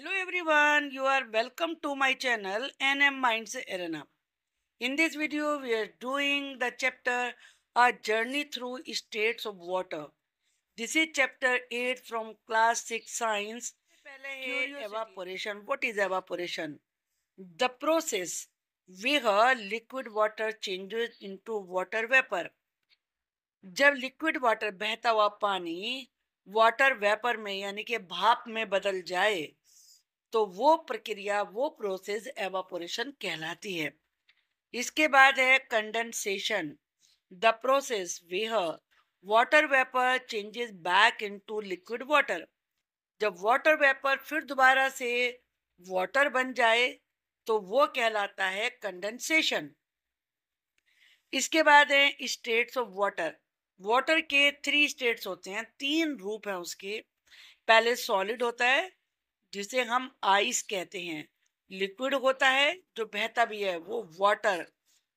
Hello everyone, you are welcome to my channel NM Minds Arena. In this video, we are doing the chapter A Journey Through States of Water. This is chapter 8 from class 6 science. पहले है evaporation. What is evaporation? The process where liquid water changes into water vapor. जब liquid water बहता हुआ पानी water vapour में यानी कि भाप में बदल जाए तो वो प्रक्रिया वो प्रोसेस एवापोरेशन कहलाती है। इसके बाद है condensation, the process where water vapour changes back into liquid water. जब वाटर वेपर फिर दोबारा से वाटर बन जाए तो वो कहलाता है कंडेंसेशन। इसके बाद है स्टेट्स ऑफ वाटर। वाटर के 3 स्टेट्स होते हैं, 3 रूप हैं उसके। पहले सॉलिड होता है जिसे हम आइस कहते हैं, लिक्विड होता है जो बहता भी है वो वाटर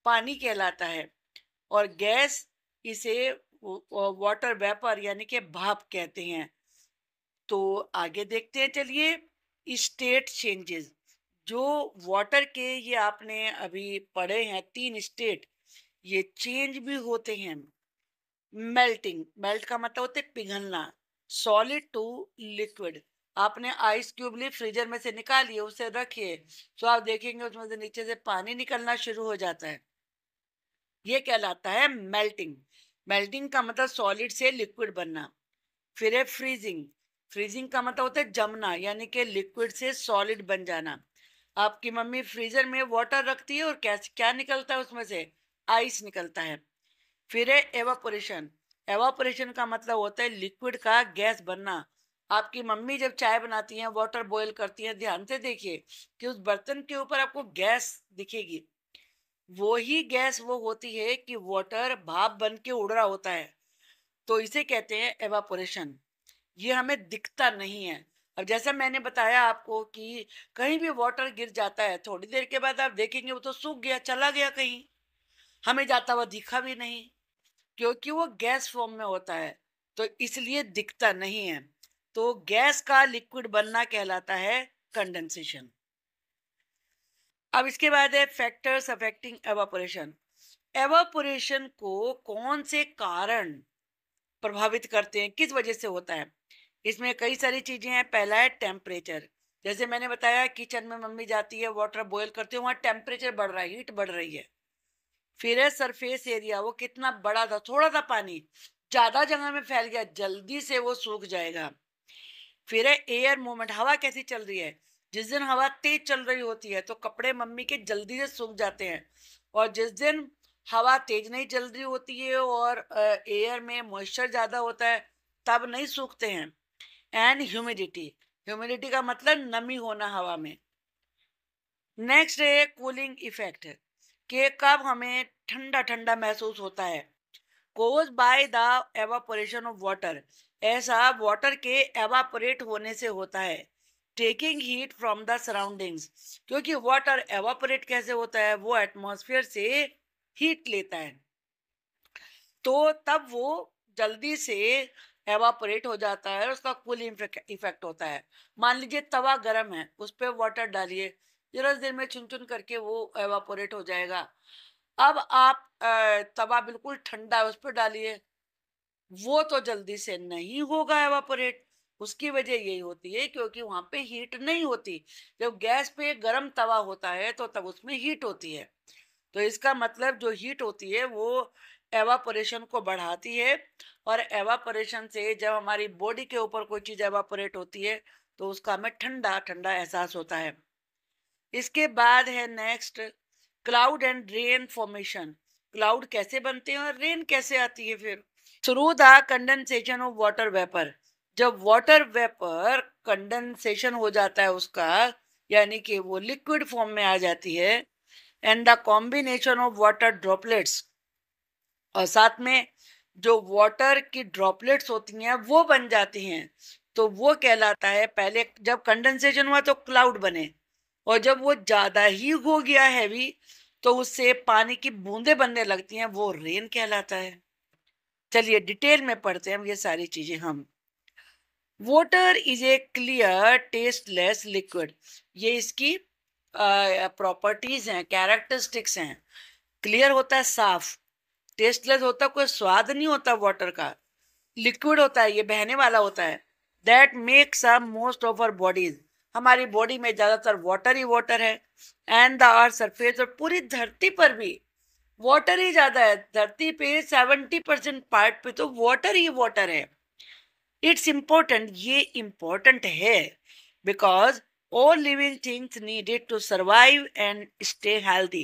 पानी कहलाता है, और गैस इसे वाटर वेपर यानी कि भाप कहते हैं। तो आगे देखते हैं, चलिए। स्टेट चेंजेस, जो वाटर के ये आपने अभी पढ़े हैं 3 स्टेट, ये चेंज भी होते हैं। मेल्टिंग, मेल्ट का मतलब होता है पिघलना, सॉलिड टू लिक्विड। आपने आइस क्यूब ली, फ्रीजर में से निकालिए, उसे रखिए, तो आप देखेंगे उसमें से नीचे से पानी निकलना शुरू हो जाता है। ये कहलाता है मेल्टिंग। मेल्टिंग का मतलब सॉलिड से लिक्विड बनना। फिर है फ्रीजिंग। फ्रीजिंग का मतलब होता है जमना, यानी कि लिक्विड से सॉलिड बन जाना। आपकी मम्मी फ्रीजर में वाटर रखती है और क्या क्या निकलता है उसमें से? आइस निकलता है। फिर है एवापोरेशन। एवापोरेशन का मतलब होता है लिक्विड का गैस बनना। आपकी मम्मी जब चाय बनाती हैं, वाटर बॉईल करती हैं, ध्यान से देखिए कि उस बर्तन के ऊपर आपको गैस दिखेगी। वो ही गैस वो होती है कि वाटर भाप बन के उड़ रहा होता है, तो इसे कहते हैं एवापोरेशन। ये हमें दिखता नहीं है। अब जैसा मैंने बताया आपको कि कहीं भी वाटर गिर जाता है, थोड़ी देर के बाद आप देखेंगे वो तो सूख गया, चला गया कहीं, हमें जाता हुआ दिखा भी नहीं, क्योंकि वो गैस फॉर्म में होता है, तो इसलिए दिखता नहीं है। तो गैस का लिक्विड बनना कहलाता है कंडेंसेशन। अब इसके बाद है फैक्टर्स अफेक्टिंग एवापोरेशन। एवापोरेशन को कौन से कारण प्रभावित करते हैं, किस वजह से होता है? इसमें कई सारी चीजें हैं। पहला है टेम्परेचर। जैसे मैंने बताया, किचन में मम्मी जाती है, वाटर बॉईल करती है, वहां टेम्परेचर बढ़ रहा है, हीट बढ़ रही है। फिर है सरफेस एरिया, वो कितना बड़ा था, थोड़ा सा पानी ज्यादा जगह में फैल गया, जल्दी से वो सूख जाएगा। फिर है एयर मूवमेंट, हवा कैसी चल रही है। जिस दिन हवा तेज चल रही होती है तो कपड़े मम्मी के जल्दी से सूख जाते हैं, और जिस दिन हवा तेज नहीं चल रही होती है और एयर में मॉइस्चर ज्यादा होता है तब नहीं सूखते हैं। एंड ह्यूमिडिटी, ह्यूमिडिटी का मतलब नमी होना हवा में। नेक्स्ट है कूलिंग इफेक्ट, कि कब हमें ठंडा ठंडा महसूस होता है। Caused by the evaporation of water, ऐसा वाटर के एवापोरेट होने से होता है। Taking heat from the surroundings, क्योंकि वाटर एवापोरेट कैसे होता है, वो एटमॉस्फेयर से हीट लेता है, तो तब वो जल्दी से एवापोरेट हो जाता है, उसका कूलिंग इफेक्ट होता है। मान लीजिए तवा गर्म है, उस पर वाटर डालिए, जरा देर में चुन चुन करके वो एवापोरेट हो जाएगा। अब आप तवा बिल्कुल ठंडा है, उस पर डालिए, वो तो जल्दी से नहीं होगा एवापोरेट। उसकी वजह यही होती है क्योंकि वहां पे हीट नहीं होती। जब गैस पे गर्म तवा होता है तो तब उसमें हीट होती है, तो इसका मतलब जो हीट होती है वो एवापोरेशन को बढ़ाती है, और एवापोरेशन से जब हमारी बॉडी के ऊपर कोई चीज एवापोरेट होती है तो उसका हमें ठंडा ठंडा एहसास होता है। इसके बाद है next cloud and rain formation. Cloud कैसे बनते हैं और रेन कैसे आती है? फिर through the condensation of water vapour, जब वाटर वेपर कंडेंसेशन हो जाता है उसका, यानी कि वो लिक्विड फॉर्म में आ जाती है, and the combination of water droplets, और साथ में जो वाटर की ड्रॉपलेट्स होती हैं वो बन जाती हैं, तो वो कहलाता है, पहले जब कंडेंसेशन हुआ तो क्लाउड बने, और जब वो ज्यादा ही हो गया हैवी तो उससे पानी की बूंदें बनने लगती हैं, वो रेन कहलाता है। चलिए डिटेल में पढ़ते हैं ये सारी चीजें हम। Water is a clear tasteless liquid. ये इसकी प्रॉपर्टीज हैं, कैरेक्टरिस्टिक्स हैं। क्लियर होता है, साफ। टेस्टलेस होता है, कोई स्वाद नहीं होता वाटर का। लिक्विड होता है, ये बहने वाला होता है। That makes up most of our bodies. हमारी बॉडी में ज्यादातर वाटर ही वाटर है। एंड द अर्थ सरफेस, और पूरी धरती पर भी वाटर ही ज्यादा है। धरती पे 70% पार्ट पे तो वाटर ही वाटर है। इट्स इम्पोर्टेंट, ये इम्पोर्टेंट है, because all living things needed to survive and stay healthy.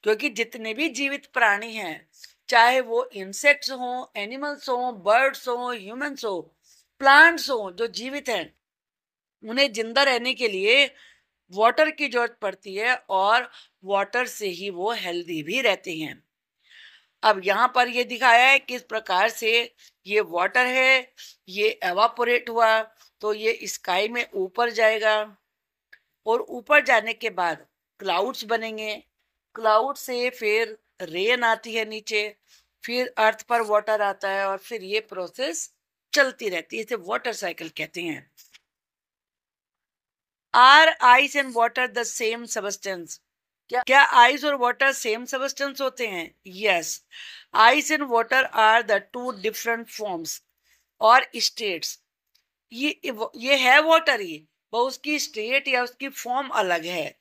क्योंकि जितने भी जीवित प्राणी हैं, चाहे वो इंसेक्ट्स हो, एनिमल्स हो, बर्ड्स हो, ह्यूमंस हो, प्लांट्स हो, जो जीवित हैं, उन्हें जिंदा रहने के लिए वाटर की जरूरत पड़ती है, और वाटर से ही वो हेल्दी भी रहते हैं। अब यहाँ पर ये दिखाया है किस प्रकार से ये वाटर है, ये एवापोरेट हुआ तो ये स्काई में ऊपर जाएगा, और ऊपर जाने के बाद क्लाउड्स बनेंगे। क्लाउड से फिर रेन आती है नीचे, फिर अर्थ पर वाटर आता है, और फिर ये प्रोसेस चलती रहती है। इसे वाटर साइकिल कहते हैं। Are ice and water the same substance? क्या आइस और वाटर सेम सबस्टेंस होते हैं? Yes. Ice and water are the two different forms और स्टेट्स। ये है वाटर ही, वो उसकी स्टेट या उसकी फॉर्म अलग है,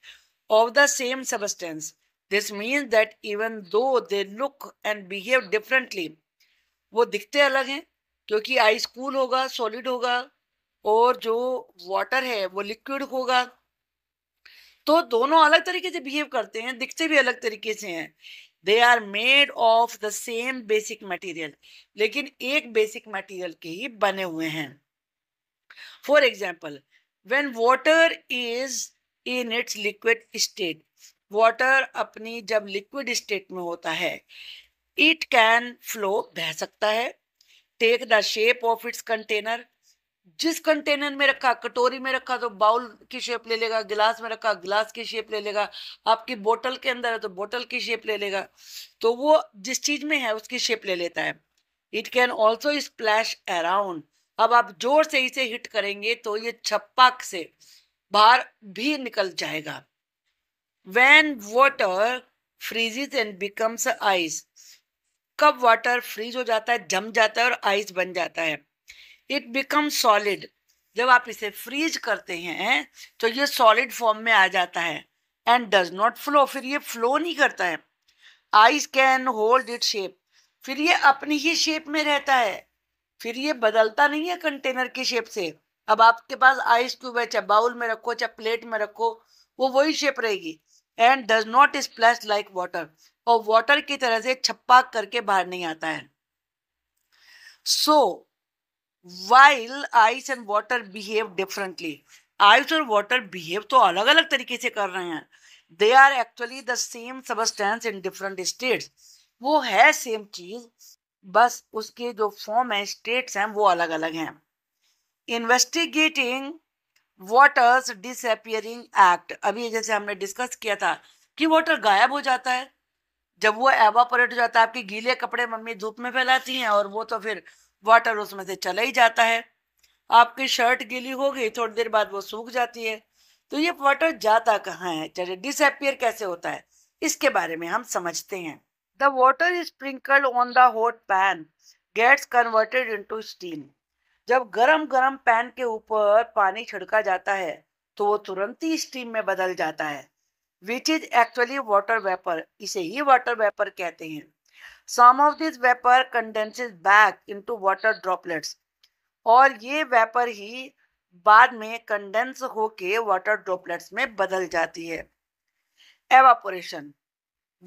of the same substance. This means that even though they look and behave differently, वो दिखते अलग हैं, क्योंकि आइस कूल होगा, सॉलिड होगा, और जो वाटर है वो लिक्विड होगा। तो दोनों अलग तरीके से बिहेव करते हैं, दिखते भी अलग तरीके से हैं। They are made of the same basic material, लेकिन एक बेसिक मटेरियल के ही बने हुए हैं। For example, when water is in its liquid state, water अपनी जब लिक्विड स्टेट में होता है, इट कैन फ्लो, बह सकता है। Take the shape of its container, जिस कंटेनर में रखा, कटोरी में रखा तो बाउल की शेप ले लेगा, गिलास में रखा गिलास की शेप ले लेगा, आपकी बोतल के अंदर है तो बोतल की शेप ले लेगा। तो वो जिस चीज में है उसकी शेप ले लेता है। It can also splash around, अब आप जोर से इसे हिट करेंगे तो ये छप्पक से बाहर भी निकल जाएगा। When water freezes and becomes ice, कब वाटर फ्रीज हो जाता है, जम जाता है और आइस बन जाता है? इट बिकम सॉलिड, जब आप इसे फ्रीज करते हैं तो ये सॉलिड फॉर्म में आ जाता है। एंड डज नॉट फ्लो, फिर ये फ्लो नहीं करता है। Ice can hold it shape, फिर ये अपनी ही शेप में रहता है, फिर ये बदलता नहीं है कंटेनर की शेप से। अब आपके पास आइस क्यूब है, चाहे बाउल में रखो चाहे प्लेट में रखो, वो वही शेप रहेगी। And does not splash like water, और वाटर की तरह से छप्पा करके बाहर नहीं आता है। So while ice and water behave differently, ice और वाटर बिहेव तो अलग अलग तरीके से कर रहे हैं। They are actually the same substance in different states, वो है सेम चीज, बस उसके जो फॉर्म है, स्टेट्स हैं, वो अलग अलग हैं। इन्वेस्टिगेटिंग वाटर्स डिसअपियरिंग एक्ट, अभी जैसे हमने डिस्कस किया था कि वाटर गायब हो जाता है जब वो एवापोरेट हो जाता है। आपके गीले कपड़े मम्मी धूप में फैलाती हैं और वो तो फिर वाटर उसमें से चला ही जाता है। आपकी शर्ट गीली हो गई, थोड़ी देर बाद वो सूख जाती है। तो ये वाटर जाता कहाँ है, चलिए डिसअपियर कैसे होता है इसके बारे में हम समझते हैं। The water is sprinkled on the hot pan gets converted into steam, जब गरम गरम पैन के ऊपर पानी छिड़का जाता है तो वो तुरंत ही स्टीम में बदल जाता है। Which is actually water vapour, इसे ही वाटर वेपर कहते हैं। Some of this vapour condenses back into water droplets, और ये वेपर ही बाद में कंडेंस होके वाटर ड्रॉपलेट्स में बदल जाती है। Evaporation,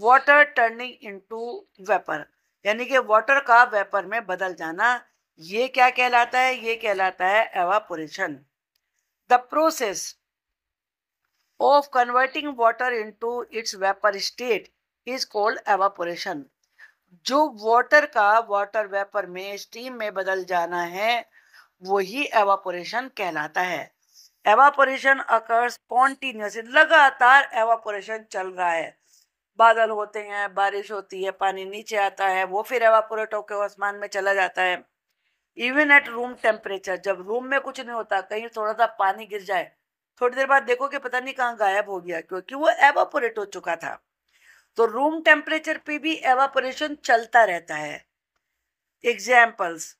water turning into vapour, यानी कि वाटर का वेपर में बदल जाना, ये क्या कहलाता है? ये कहलाता है evaporation. The process of converting water into its vapour state is called evaporation. जो वाटर का वाटर वेपर में स्टीम में बदल जाना है वही एवापोरेशन कहलाता है। एवापोरेशन अकर्स स्पॉन्टेनियसली, लगातार एवापोरेशन चल रहा है। बादल होते हैं, बारिश होती है, पानी नीचे आता है, वो फिर एवापोरेट होकर आसमान में चला जाता है। इवन एट रूम टेम्परेचर, जब रूम में कुछ नहीं होता, कहीं थोड़ा सा पानी गिर जाए, थोड़ी देर बाद देखो कि पता नहीं कहाँ गायब हो गया, क्योंकि वो एवापोरेट हो चुका था। तो रूम टेम्परेचर पे भी एवापोरेशन चलता रहता है। Examples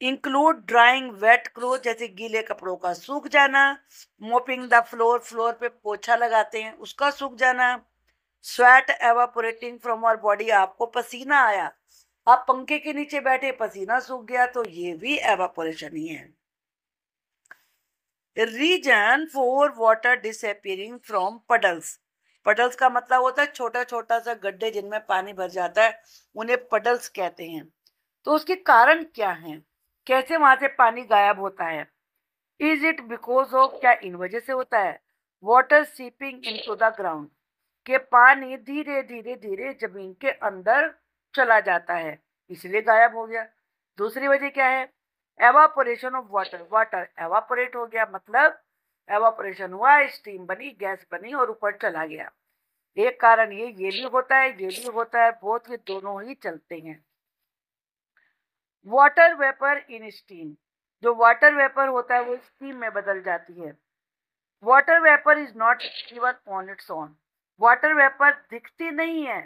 include drawing wet cloth, जैसे गीले कपड़ों का सूख जाना, मोपिंग द फ्लोर, फ्लोर पे पोछा लगाते हैं उसका सूख जाना, स्वेट एवापोरेटिंग फ्रॉम आवर बॉडी, आपको पसीना आया, आप पंखे के नीचे बैठे, पसीना सूख गया, तो ये भी एवापोरेशन ही है। Reason for water disappearing from puddles, puddles का मतलब होता है छोटा छोटा सा गड्ढे जिनमें पानी भर जाता है, उन्हें पडल्स कहते हैं। तो उसके कारण क्या है, कैसे वहां से पानी गायब होता है? इज इट बिकॉज ऑफ, क्या इन वजह से होता है? Water seeping into the ground, के पानी धीरे धीरे धीरे जमीन के अंदर चला जाता है, इसलिए गायब हो गया। दूसरी वजह क्या है? Evaporation of water, water evaporate हो गया, मतलब एवापोरेशन हुआ, स्टीम बनी, गैस बनी और ऊपर चला गया। एक कारण ये भी होता है, ये भी होता है, बोथ ये दोनों ही चलते हैं। वाटर वेपर इन स्टीम, जो वाटर वेपर होता है वो स्टीम में बदल जाती है। Water vapour is not even on its own, water vapour दिखती नहीं है।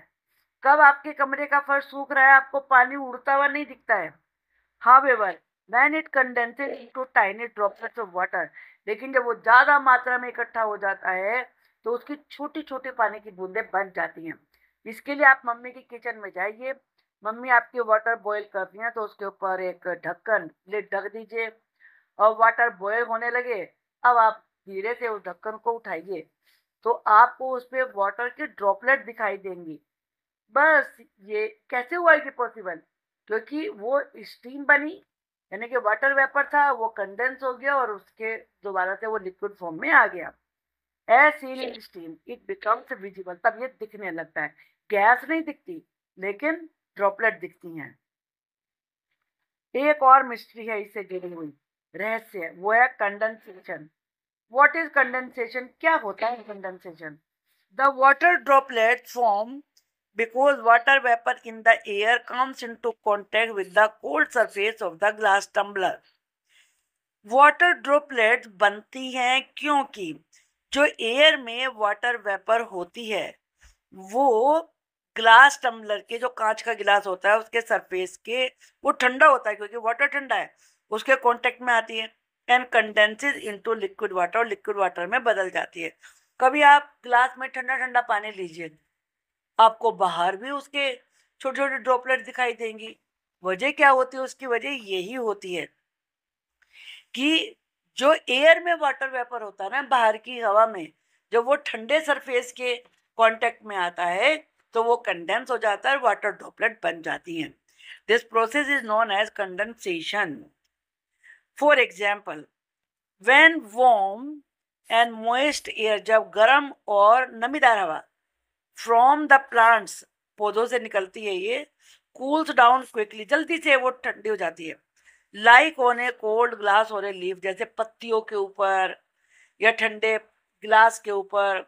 कब आपके कमरे का फर्श सूख रहा है, आपको पानी उड़ता हुआ नहीं दिखता है। However, when it condenses into tiny droplets of water, लेकिन जब वो ज्यादा मात्रा में इकट्ठा हो जाता है तो उसकी छोटी छोटी पानी की बूंदें बन जाती हैं। इसके लिए आप मम्मी की किचन में जाइए, मम्मी आपकी वाटर बॉईल करती हैं तो उसके ऊपर एक ढक्कन लिड ढक दीजिए, और वाटर बॉयल होने लगे, अब आप धीरे से उस ढक्कन को उठाइए तो आपको उस पे वाटर की ड्रॉपलेट दिखाई देंगी। बस ये कैसे हुआ ये पॉसिबल? क्योंकि वो स्टीम बनी, यानी कि वाटर वेपर था, वो कंडेंस हो गया और उसके दोबारा से वो लिक्विड फॉर्म में आ गया। As seen in steam it becomes visible, तब ये दिखने लगता है। गैस नहीं दिखती लेकिन ड्रॉपलेट दिखती हैं। एक और मिस्ट्री है इससे जुड़ी हुई, रहस्य, वो है कंडेंसेशन। व्हाट इज कंडेंसेशन, क्या होता है condensation? The water droplet form because water vapor in the air comes into contact with the cold surface of the glass tumbler. Water droplets बनती हैं क्योंकि जो एयर में वाटर वेपर होती है वो ग्लास टम्बलर के, जो कांच का गिलास होता है उसके सरफेस के, वो ठंडा होता है क्योंकि वाटर ठंडा है, उसके कांटेक्ट में आती है and condenses into liquid water, और लिक्विड वाटर में बदल जाती है। कभी आप ग्लास में ठंडा ठंडा पानी लीजिए, आपको बाहर भी उसके छोटे छोटे ड्रॉपलेट दिखाई देंगी। वजह क्या होती है? उसकी वजह यही होती है कि जो एयर में वाटर वेपर होता है ना, बाहर की हवा में, जब वो ठंडे सरफेस के कांटेक्ट में आता है तो वो कंडेंस हो जाता है, वाटर ड्रॉपलेट बन जाती हैं। This process is known as condensation. For example, when warm and moist air, जब गर्म और नमीदार हवा फ्रॉम द प्लांट्स, पौधों से निकलती है, ये कूल्स डाउन क्विकली, जल्दी से वो ठंडी हो जाती है, like on A cold glass और ए लीफ, जैसे पत्तियों के ऊपर या ठंडे ग्लास के ऊपर।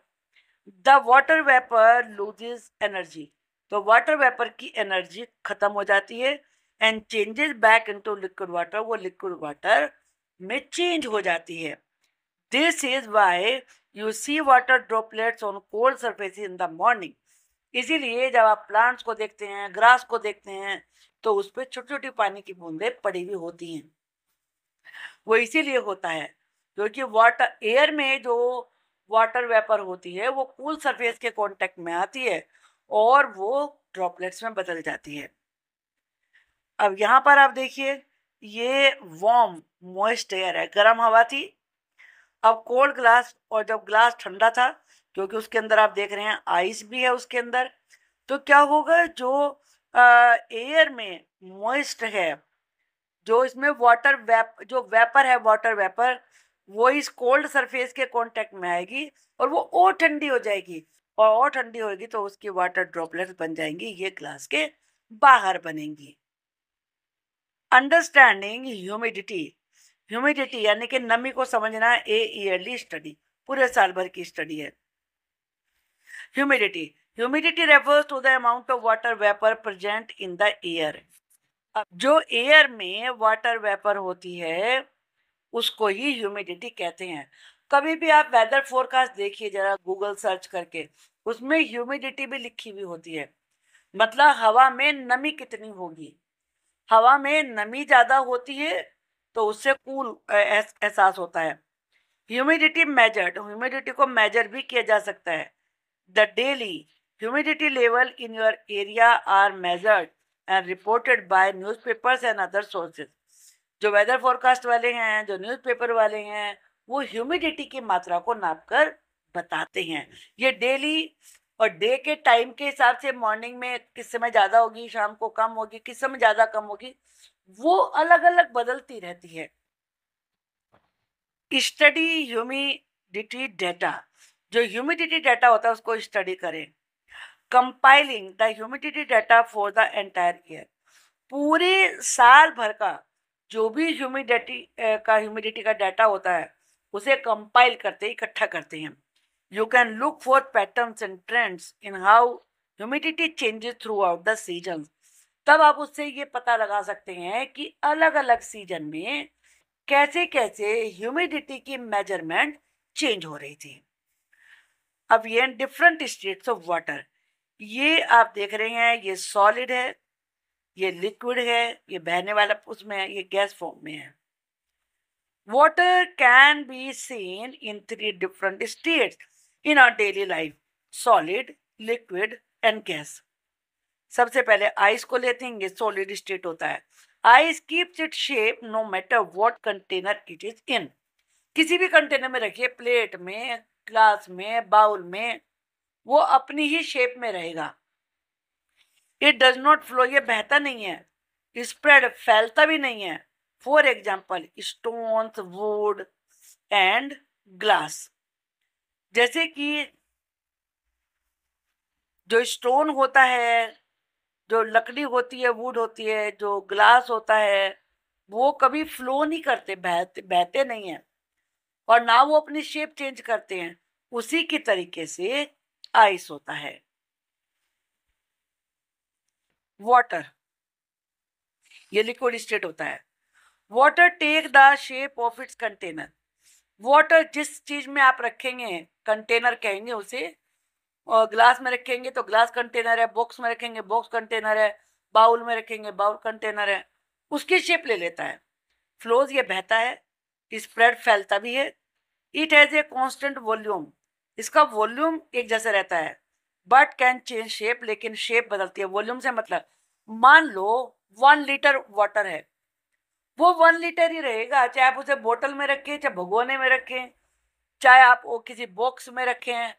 The water vapour loses energy, तो वाटर वेपर की एनर्जी खत्म हो जाती है and changes back into liquid water, वो लिक्विड वाटर में चेंज हो जाती है। This is why you see water droplets on cold surface in the morning. इसीलिए जब आप प्लांट्स को देखते हैं, ग्रास को देखते हैं, तो उस पर छोटी छोटी पानी की बूंदें पड़ी हुई होती हैं। वो इसीलिए होता है क्योंकि वाटर, एयर में जो वाटर वेपर होती है वो कूल सरफेस के कांटेक्ट में आती है और वो ड्रॉपलेट्स में बदल जाती है। अब यहाँ पर आप देखिए, ये वार्म मॉइस्ट एयर है, गर्म हवा थी। अब कोल्ड ग्लास, और जब ग्लास ठंडा था, क्योंकि उसके अंदर आप देख रहे हैं आइस भी है उसके अंदर, तो क्या होगा, जो एयर में मॉइस्ट है, जो इसमें जो वेपर है, वाटर वेपर, वो इस कोल्ड सरफेस के कांटेक्ट में आएगी और वो और ठंडी हो जाएगी, और ठंडी होगी तो उसकी वाटर ड्रॉपलेट्स बन जाएंगी, ये ग्लास के बाहर बनेंगी। अंडरस्टैंडिंग ह्यूमिडिटी, ह्यूमिडिटी यानी कि नमी को समझना ए ईयरली स्टडी, पूरे साल भर की स्टडी है। Humidity, humidity refers to the amount of water vapour present in the air. अब जो एयर में वाटर वेपर होती है उसको ही ह्यूमिडिटी कहते हैं। कभी भी आप वेदर फोरकास्ट देखिए जरा गूगल सर्च करके, उसमें ह्यूमिडिटी भी लिखी हुई होती है, मतलब हवा में नमी कितनी होगी। हवा में नमी ज्यादा होती है तो उससे कूल एहसास होता है। ह्यूमिडिटी को मेजर भी किया जा सकता है। The daily humidity level in your area are measured and reported by newspapers and other sources. जो वेदर फोरकास्ट वाले हैं, जो न्यूज़पेपर वाले हैं, वो ह्यूमिडिटी की मात्रा को नापकर बताते हैं। ये डेली और डे के टाइम के हिसाब से मॉर्निंग में किस समय ज़्यादा होगी, शाम को कम होगी, किस समय ज़्यादा कम होगी, वो अलग अलग बदलती रहती है। स्टडी ह्यूमिडिटी डेटा, जो ह्यूमिडिटी डेटा होता है उसको स्टडी करें। Compiling the humidity data for the entire year, पूरे साल भर का जो भी ह्यूमिडिटी का डाटा होता है उसे कंपाइल करते, इकट्ठा करते हैं। You can look for patterns and trends in how humidity changes through out the season. तब आप उससे ये पता लगा सकते हैं कि अलग अलग सीजन में कैसे कैसे ह्यूमिडिटी की मेजरमेंट चेंज हो रही थी। अब ये डिफरेंट स्टेट्स ऑफ वाटर, ये आप देख रहे हैं, ये सॉलिड है, ये लिक्विड है, ये बहने वाला उसमें है, ये गैस फॉर्म में है। Water can be seen in 3 different states in our daily life, solid, liquid and gas. सबसे पहले आइस को लेते हैं, ये सॉलिड स्टेट होता है। Ice keeps it shape no matter what container it is in. किसी भी कंटेनर में रखिए, प्लेट में, ग्लास में, बाउल में, वो अपनी ही शेप में रहेगा। इट डज नॉट फ्लो, ये बहता नहीं है। स्प्रेड, फैलता भी नहीं है। For example stones, would and glass. जैसे कि जो स्टोन होता है, जो लकड़ी होती है, वुड होती है, जो ग्लास होता है, वो कभी फ्लो नहीं करते, बहते बहते नहीं है, और ना वो अपनी शेप चेंज करते हैं। उसी की तरीके से आइस होता है। वाटर, ये लिक्विड स्टेट होता है। Water take the shape of its container. Water जिस चीज में आप रखेंगे, कंटेनर कहेंगे उसे, और ग्लास में रखेंगे तो ग्लास कंटेनर है, बॉक्स में रखेंगे बॉक्स कंटेनर है, बाउल में रखेंगे बाउल कंटेनर है, उसकी शेप ले लेता है। फ्लोज, ये बहता है, स्प्रेड, फैलता भी है। It has a constant volume, इसका वॉल्यूम एक जैसा रहता है, बट कैन चेंज शेप, लेकिन शेप बदलती है। वॉल्यूम से मतलब, मान लो 1 लीटर वाटर है, वो 1 लीटर ही रहेगा, चाहे आप उसे बोतल में रखें, चाहे भगोने में रखें, चाहे आप वो किसी बॉक्स में रखें,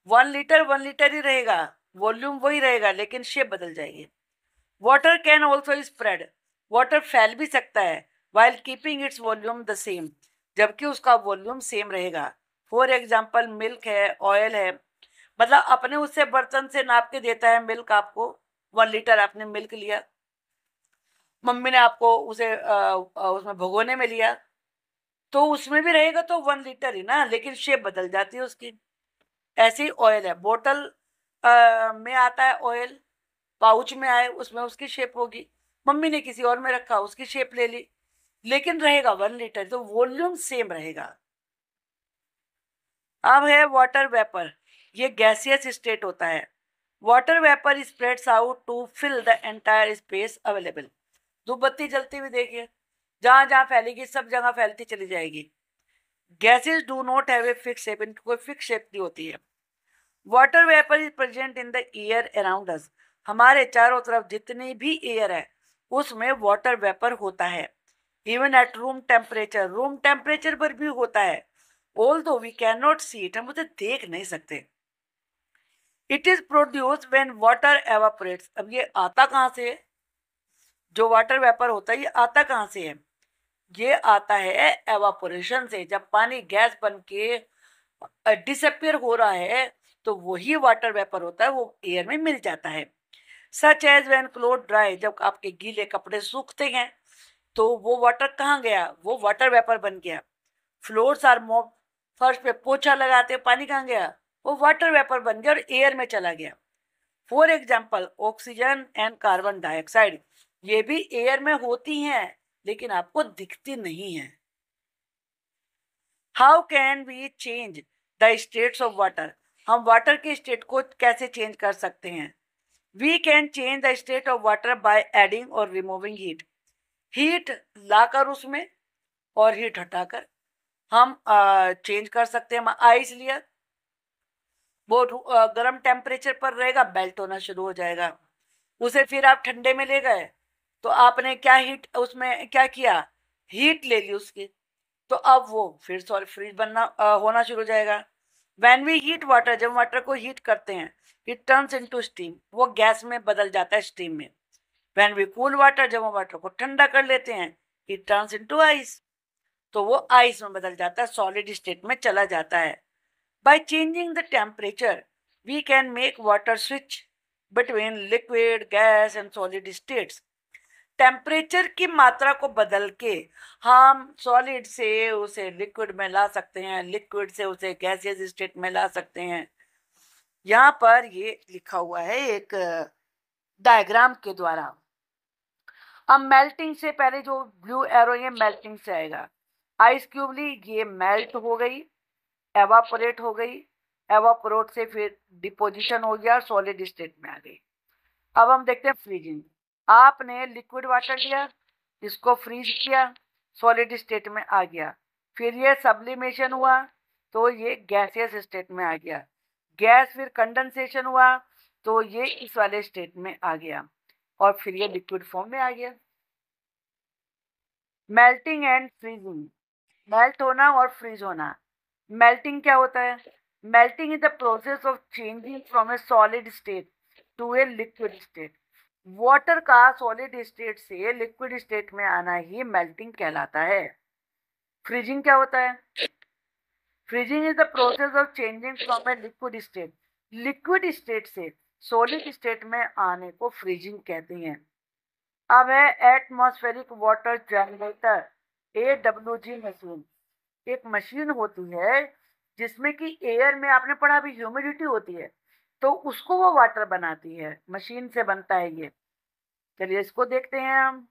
1 लीटर ही रहेगा, वॉल्यूम वही रहेगा, लेकिन शेप बदल जाएगी। Water can also spread, water फैल भी सकता है, while keeping its volume the same, जबकि उसका वॉल्यूम सेम रहेगा। फॉर एग्जाम्पल मिल्क है, ऑयल है, मतलब अपने उससे बर्तन से नाप के देता है मिल्क आपको। 1 लीटर आपने मिल्क लिया, मम्मी ने आपको उसे उसमें भगोने में लिया, तो उसमें भी रहेगा तो 1 लीटर ही ना, लेकिन शेप बदल जाती है उसकी। ऐसे ही ऑयल है, बोतल में आता है ऑयल, पाउच में आए उसमें उसकी शेप होगी, मम्मी ने किसी और में रखा उसकी शेप ले ली, लेकिन रहेगा 1 लीटर, तो वॉल्यूम सेम रहेगा। अब है वाटर वेपर, ये गैसियस स्टेट होता है। Water vapour spreads out to fill the entire space available. धूप बत्ती जलती हुई देखिए, जहां जहां फैलेगी सब जगह फैलती चली जाएगी। Gases do not have a fix shape, इनकी कोई फिक्स शेप नहीं होती है। Water vapour is present in the air around us, हमारे चारों तरफ जितनी भी एयर है उसमें वाटर वेपर होता है। Even at room temperature, room temperature पर भी होता है। Although we can not see it, हम उसे देख नहीं सकते। It is produce when water evaporates, अब ये आता कहाँ से है? जो वाटर वेपर होता है ये आता कहाँ से है? ये आता है एवापोरेशन से। जब पानी गैस बन के डिसअपियर हो रहा है तो वही वाटर वेपर होता है, वो एयर में मिल जाता है। Such as when cloth dry, जब आपके गीले कपड़े सूखते हैं तो वो वाटर कहाँ गया? वो वाटर वेपर बन गया। फ्लोर्स आर मॉप, फर्श पे पोछा लगाते हैं, पानी कहाँ गया? वो वाटर वेपर बन गया और एयर में चला गया। For example oxygen and carbon dioxide, ये भी एयर में होती हैं लेकिन आपको दिखती नहीं है। How can we change the states of water? हम वाटर के स्टेट को कैसे चेंज कर सकते हैं? We can change the state of water by adding or removing heat. Heat लाकर उसमें और हीट हटाकर हम चेंज कर सकते हैं। हम आइस लिया, वो गर्म टेम्परेचर पर रहेगा, मेल्ट होना शुरू हो जाएगा। उसे फिर आप ठंडे में ले गए तो आपने क्या हीट उसमें क्या किया, हीट ले ली उसकी, तो अब वो फिर सॉरी फ्रीज बनना होना शुरू हो जाएगा। व्हेन वी हीट वाटर, जब वाटर को हीट करते हैं, इट टर्न्स इनटू स्टीम, वो गैस में बदल जाता है, स्टीम में। व्हेन वी कूल वाटर, जब हम वाटर को ठंडा कर लेते हैं, इट टर्न्स इनटू आइस, तो वो आइस में बदल जाता है, सॉलिड स्टेट में चला जाता है। By changing the temperature we can make water switch between liquid, gas and solid states. Temperature की मात्रा को बदल के हम सॉलिड से उसे लिक्विड में ला सकते हैं, लिक्विड से उसे गैसियस स्टेट में ला सकते हैं। यहाँ पर ये लिखा हुआ है एक डायग्राम के द्वारा। अब मेल्टिंग से पहले जो ब्लू एरो, ये मेल्टिंग से आएगा। आइस क्यूब ली, ये मेल्ट हो गई, एवापोरेट हो गई, एवापोरेट से फिर डिपोजिशन हो गया, सॉलिड स्टेट में आ गई। अब हम देखते हैं फ्रीजिंग। आपने लिक्विड वाटर लिया, इसको फ्रीज किया, सॉलिड स्टेट में आ गया, फिर ये सब्लिमेशन हुआ तो ये गैसियस स्टेट में आ गया, गैस फिर कंडेंसेशन हुआ तो ये इस वाले स्टेट में आ गया, और फिर ये लिक्विड फॉर्म में आ गया। मेल्टिंग एंड फ्रीजिंग, मेल्ट होना और फ्रीज होना। मेल्टिंग क्या होता है? Melting is the process of changing from a solid state to a liquid state. Water का सॉलिड स्टेट से लिक्विड स्टेट में आना ही मेल्टिंग कहलाता है। फ्रीजिंग क्या होता है? Freezing is the process of changing from A liquid state, liquid state से सॉलिड स्टेट में आने को फ्रीजिंग कहते हैं। अब है atmospheric water generator, AWG machine. एक मशीन होती है जिसमें कि एयर में, आपने पढ़ा अभी, ह्यूमिडिटी होती है, तो उसको वो वाटर बनाती है, मशीन से बनता है ये। चलिए इसको देखते हैं हम।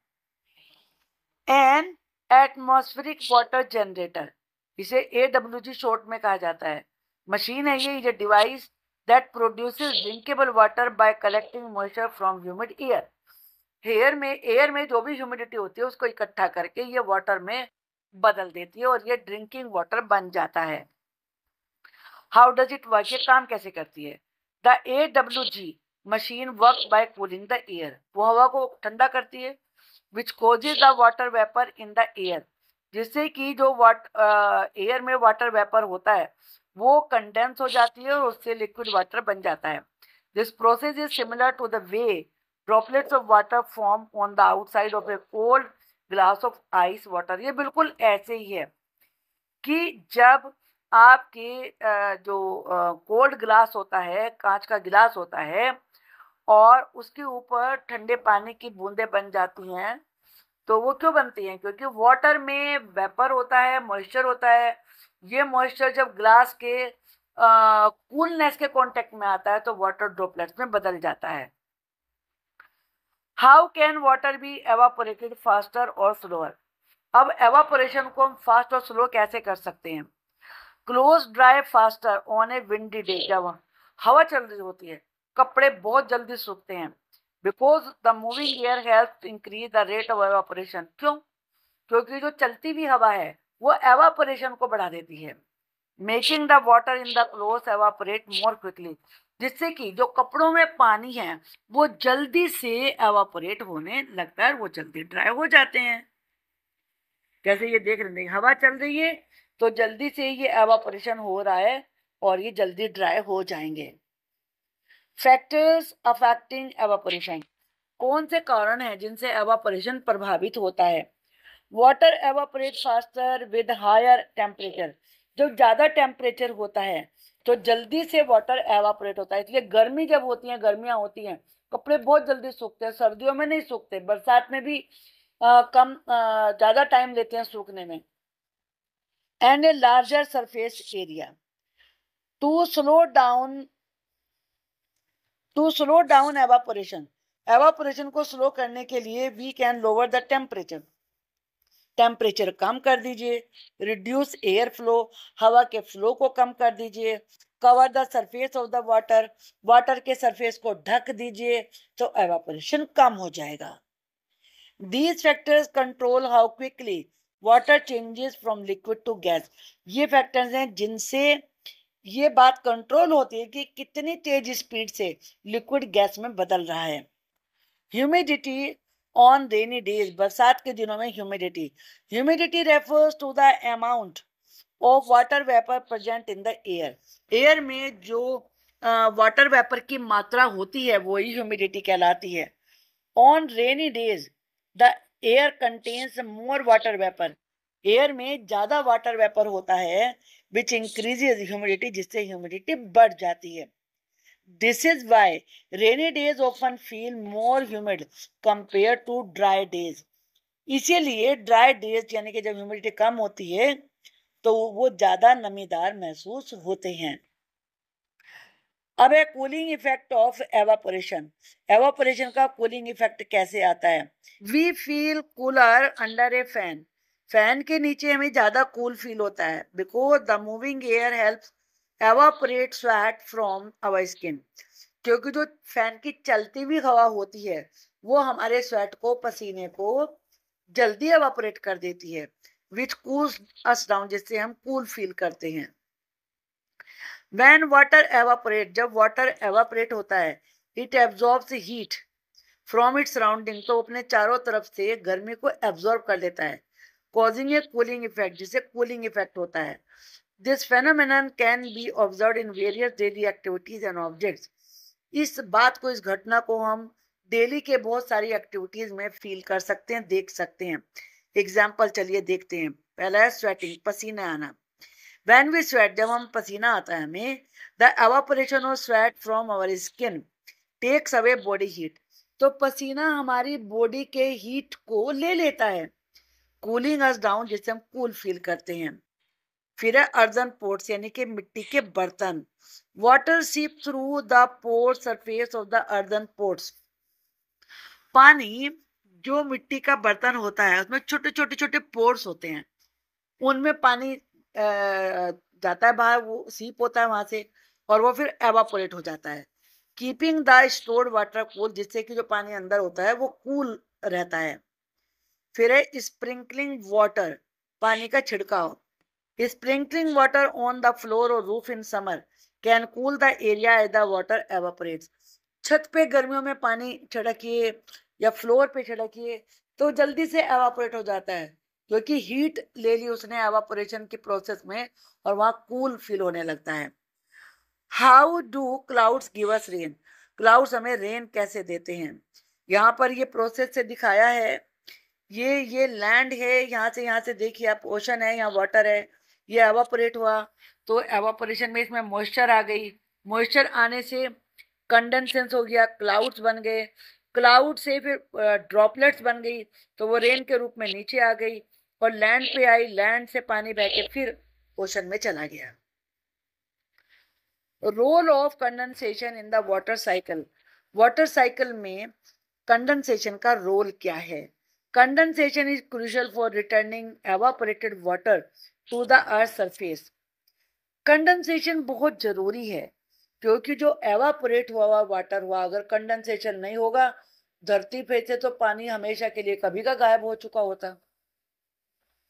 एन एटमॉस्फेरिक वाटर जनरेटर, इसे AWG शॉर्ट में कहा जाता है। मशीन है ये device that produces drinkable water bye collecting moisture from humid air. Air में जो भी ह्यूमिडिटी होती है उसको इकट्ठा करके ये वाटर में बदल देती है और ये ड्रिंकिंग वाटर बन जाता है। हाउ डज इट वर्क, ये काम कैसे करती है? The AWG machine work by cooling the air, वो हवा को ठंडा करती है, विच causes the water vapour in the air, जिससे कि जो एयर में वाटर वेपर होता है वो कंडेंस हो जाती है और उससे लिक्विड वाटर बन जाता है। This process is similar to the way droplets of water form on the outside of a cold glass of ice water. ये बिल्कुल ऐसे ही है कि जब आपके जो कोल्ड ग्लास होता है, कांच का गिलास होता है, और उसके ऊपर ठंडे पानी की बूंदें बन जाती हैं, तो वो क्यों बनती हैं? क्योंकि वाटर में वेपर होता है, मॉइस्चर होता है। ये मॉइस्चर जब ग्लास के कूलनेस के कांटेक्ट में आता है तो वाटर ड्रॉपलेट्स में बदल जाता है। How can water be evaporated faster or slower? अब एवापोरेशन को हम फास्ट और स्लो कैसे कर सकते हैं? Clothes dry faster on a windy day, जब हवा चल रही होती है कपड़े बहुत जल्दी सूखते हैं, because the moving air help increase the rate of evaporation. क्यों? क्योंकि जो चलती हुई हवा है वो एवापोरेशन को बढ़ा देती है, making the water in the close evaporate more quickly, जिससे कि जो कपड़ों में पानी है वो जल्दी से एवापोरेट होने लगता है, वो जल्दी ड्राई हो जाते हैं। जैसे ये देख रहे हैं, हवा चल रही है तो जल्दी से ये एवापोरेशन हो रहा है और ये जल्दी ड्राई हो जाएंगे। फैक्टर्स अफेक्टिंग एवापोरेशन, कौन से कारण हैं जिनसे एवापोरेशन प्रभावित होता है? Water evaporate faster with higher temperature, जब ज्यादा टेम्परेचर होता है तो जल्दी से वाटर एवापोरेट होता है। इसलिए गर्मी जब होती है, गर्मियां होती हैं, कपड़े बहुत जल्दी सूखते हैं, सर्दियों में नहीं सूखते, बरसात में भी ज्यादा टाइम लेते हैं सूखने में। And a larger surface area, to slow down evaporation, evaporation को स्लो करने के लिए we can lower the temperature कम कर दीजिए, रिड्यूस एयर फ्लो, हवा के फ्लो को कम कर दीजिए, cover the surface of the water, water के सरफेस को ढक दीजिए, तो एवापोरेशन कम हो जाएगा। These factors control how quickly water changes from liquid to gas. ये फैक्टर्स हैं जिनसे ये बात कंट्रोल होती है कि कितनी तेज स्पीड से लिक्विड गैस में बदल रहा है। ह्यूमिडिटी ऑन रेनी डेज, बरसात के दिनों में humidity refers to the amount of water vapour present in the air में जो वाटर वेपर की मात्रा होती है वही ह्यूमिडिटी कहलाती है। On rainy days the air contains more water vapour, air में ज्यादा वाटर वेपर होता है, विच इंक्रीजेज ह्यूमिडिटी, जिससे ह्यूमिडिटी बढ़ जाती है। This is why rainy days often feel more humid compared to dry days. इसीलिए ड्राई डेज यानी कि जब ह्यूमिडिटी कम होती है तो वो ज्यादा नमीदार महसूस होते हैं। अब है cooling effect of evaporation. Evaporation का कूलिंग इफेक्ट कैसे आता है? We feel cooler under a fan, fan के नीचे हमें ज्यादा कूल फील होता है, because the moving air helps evaporate sweat from our skin, क्योंकि जो फैन की चलती हुई हवा होती है वो हमारे स्वेट को, पसीने को जल्दी एवापोरेट कर देती है, विच कूल्स अस डाउन, जिससे हम कूल फील करते हैं। When water evaporate, जब वाटर एवापोरेट होता है, it absorbs heat from its surrounding, तो अपने चारों तरफ से गर्मी को एब्जॉर्ब कर लेता है, causing a cooling effect, जिसे कूलिंग इफेक्ट होता है। This phenomenon can be observed in various daily activities and objects. इस बात को, इस घटना को हम डेली के बहुत सारी एक्टिविटीज में फील कर सकते हैं, देख सकते हैं। एग्जाम्पल चलिए देखते हैं। पहला है स्वेटिंग, पसीना आना। When we sweat, जब हम पसीना आता है हमें, the evaporation of sweat from our skin takes away body heat, तो पसीना हमारी बॉडी के हीट को ले लेता है, कूलिंग अस डाउन, जिससे हम कूल फील करते हैं। फिर है अर्दन पोर्ट्स यानी कि मिट्टी के बर्तन। Water seep through the pore surface of the earthen pots, पानी जो मिट्टी का बर्तन होता है उसमें छोटे छोटे छोटे पोर्स होते हैं, उनमें पानी जाता है बाहर, वो सीप होता है वहां से, और वो फिर एवापोरेट हो जाता है, keeping the stored water cool, जिससे कि जो पानी अंदर होता है वो कूल रहता है। फिर है स्प्रिंकलिंग वाटर, पानी का छिड़काव। Sprinkling water on the floor और roof in summer can cool the area as the water evaporates, छत पे गर्मियों में पानी छिड़किए या फ्लोर पे छिड़किए तो जल्दी से एवापोरेट हो जाता है, क्योंकि हीट ले ली उसने एवापोरेशन की प्रोसेस में और वहां कूल फील होने लगता है। How do clouds give us rain, clouds हमें रेन कैसे देते हैं? यहाँ पर ये प्रोसेस से दिखाया है, ये लैंड है, यहाँ से देखिए आप, ओशन है, यहाँ वाटर है, ये एवापोरेट हुआ तो एवापोरेशन में इसमें मॉइस्चर आ गई, मॉइस्चर आने से कंडेंसेंस हो गया, क्लाउड्स बन गए, क्लाउड से फिर ड्रॉपलेट्स बन गई तो वो रेन के रूप में नीचे आ गई और लैंड पे आई, लैंड से पानी बह के फिर ओशन में चला गया। Role of condensation in the water cycle, water cycle में कंडेंसेशन का रोल क्या है? Condensation is crucial for returning evaporated water to the earth surface, condensation बहुत जरूरी है, क्योंकि जो एवापोरेट हुआ वाटर हुआ, अगर कंडेंसेशन नहीं होगा धरती पे से तो पानी हमेशा के लिए कभी का गायब हो चुका होता।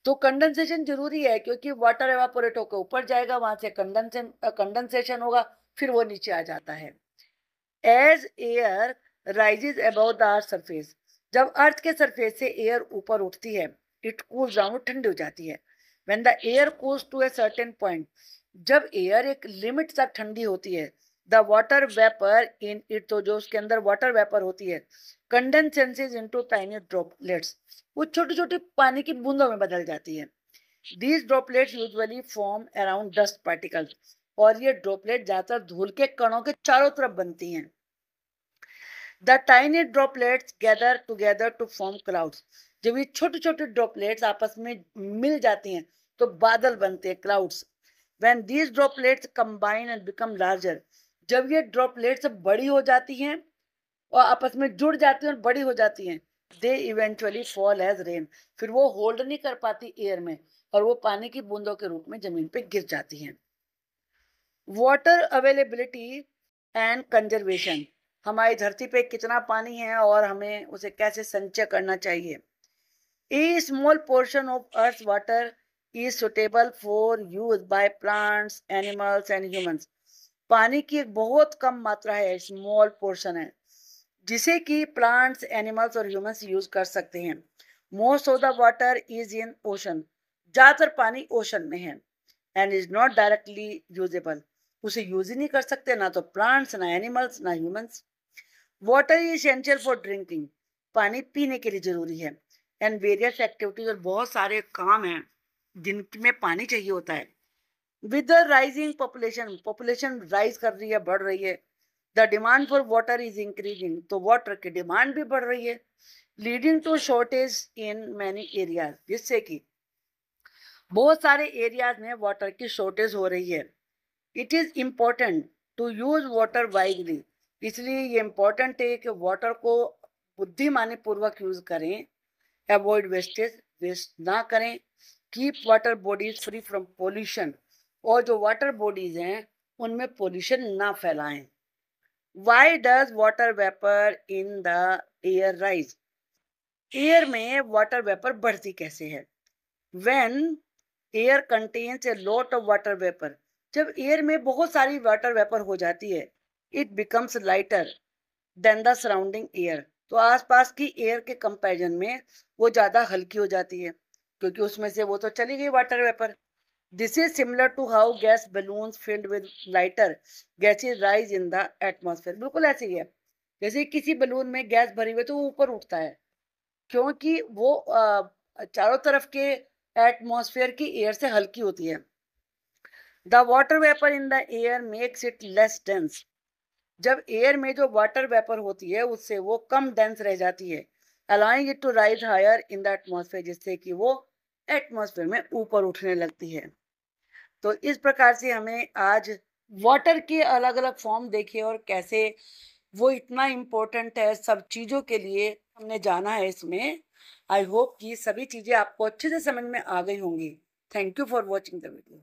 तो कंडेंसेशन जरूरी है, क्योंकि वाटर एवापोरेट होकर ऊपर जाएगा, वहां से कंडेंसेशन होगा, फिर वो नीचे आ जाता है। As air rises above the earth surface, जब अर्थ के सरफेस से एयर ऊपर उठती है, इट कूल्स डाउन, ठंडी हो जाती है। When the air cools to a certain point, जब एयर एक लिमिट तक ठंडी होती है, the water vapour in it, तो जो उसके अंदर वाटर वेपर होती है, कंडेंसेंसेस इनटू टाइनी ड्रॉपलेट्स, वो छोटी छोटी पानी की बूंदों में बदल जाती है। These droplets usually form around dust particles, और ये ड्रॉपलेट ज्यादातर धूल के कणों के चारों तरफ बनती हैं। The tiny droplets gather together to form clouds, जब ये छोटे छोटे ड्रॉपलेट्स आपस में मिल जाती हैं तो बादल बनते हैं, clouds. When these droplets combine and become larger, जब ये ड्रॉपलेट्स बड़ी हो जाती हैं और आपस में जुड़ जाती हैं और बड़ी हो जाती हैं, they eventually fall as rain. फिर वो होल्ड नहीं कर पाती एयर में और वो पानी की बूंदों के रूप में जमीन पे गिर जाती हैं। वाटर अवेलेबिलिटी एंड कंजर्वेशन, हमारी धरती पे कितना पानी है और हमें उसे कैसे संचय करना चाहिए। A small portion of earth water is suitable for use by plants, animals and humans. पानी की एक बहुत कम मात्रा है, स्मॉल पोर्शन है, जिसे कि प्लांट्स, एनिमल्स और ह्यूमंस यूज कर सकते हैं। Most of the water is in ocean, ज्यादातर पानी ओशन में है, and is not directly usable, उसे यूज ही नहीं कर सकते ना तो प्लांट्स, ना एनिमल्स, ना humans. Water is essential for drinking, पानी पीने के लिए जरूरी है, एंड वेरियस एक्टिविटीज, और बहुत सारे काम हैं जिनमें पानी चाहिए होता है। With the rising population, population rise कर रही है, बढ़ रही है, the demand for water is increasing, तो वाटर की डिमांड भी बढ़ रही है, leading to shortage in many areas, जिससे कि बहुत सारे एरियाज में वाटर की शॉर्टेज हो रही है। It is important to use water wisely, इसलिए ये इम्पोर्टेंट है कि वाटर को बुद्धिमानी पूर्वक यूज करें, अवॉइड वेस्टेज, वेस्ट ना करें, keep water bodies free from pollution, और जो वाटर बॉडीज हैं उनमें पोल्यूशन ना फैलाएं। Why does water vapour in the air rise, air में वाटर वेपर बढ़ती कैसे है। When air contains a lot of water vapour, जब एयर में बहुत सारी वाटर वेपर हो जाती है, it becomes lighter than the surrounding air, तो आसपास की एयर के कंपैरिजन में वो ज्यादा हल्की हो जाती है, क्योंकि उसमें से वो तो चली गई water vapour. This is similar to how gas balloons filled with lighter gases rise in the atmosphere, बिल्कुल ऐसे ही है, जैसे किसी बलून में गैस भरी हुई है तो वो ऊपर उठता है, क्योंकि वो चारों तरफ के एटमॉस्फेयर की एयर से हल्की होती है। The water vapour in the air makes it less dense, जब एयर में जो वाटर वेपर होती है उससे वो कम डेंस रह जाती है, allowing it to rise higher in the atmosphere, जिससे कि वो एटमॉस्फेयर में ऊपर उठने लगती है। तो इस प्रकार से हमें आज वाटर के अलग अलग फॉर्म देखे और कैसे वो इतना इम्पोर्टेंट है सब चीज़ों के लिए, हमने जाना है इसमें। आई होप कि सभी चीज़ें आपको अच्छे से समझ में आ गई होंगी। Thank you for watching the video.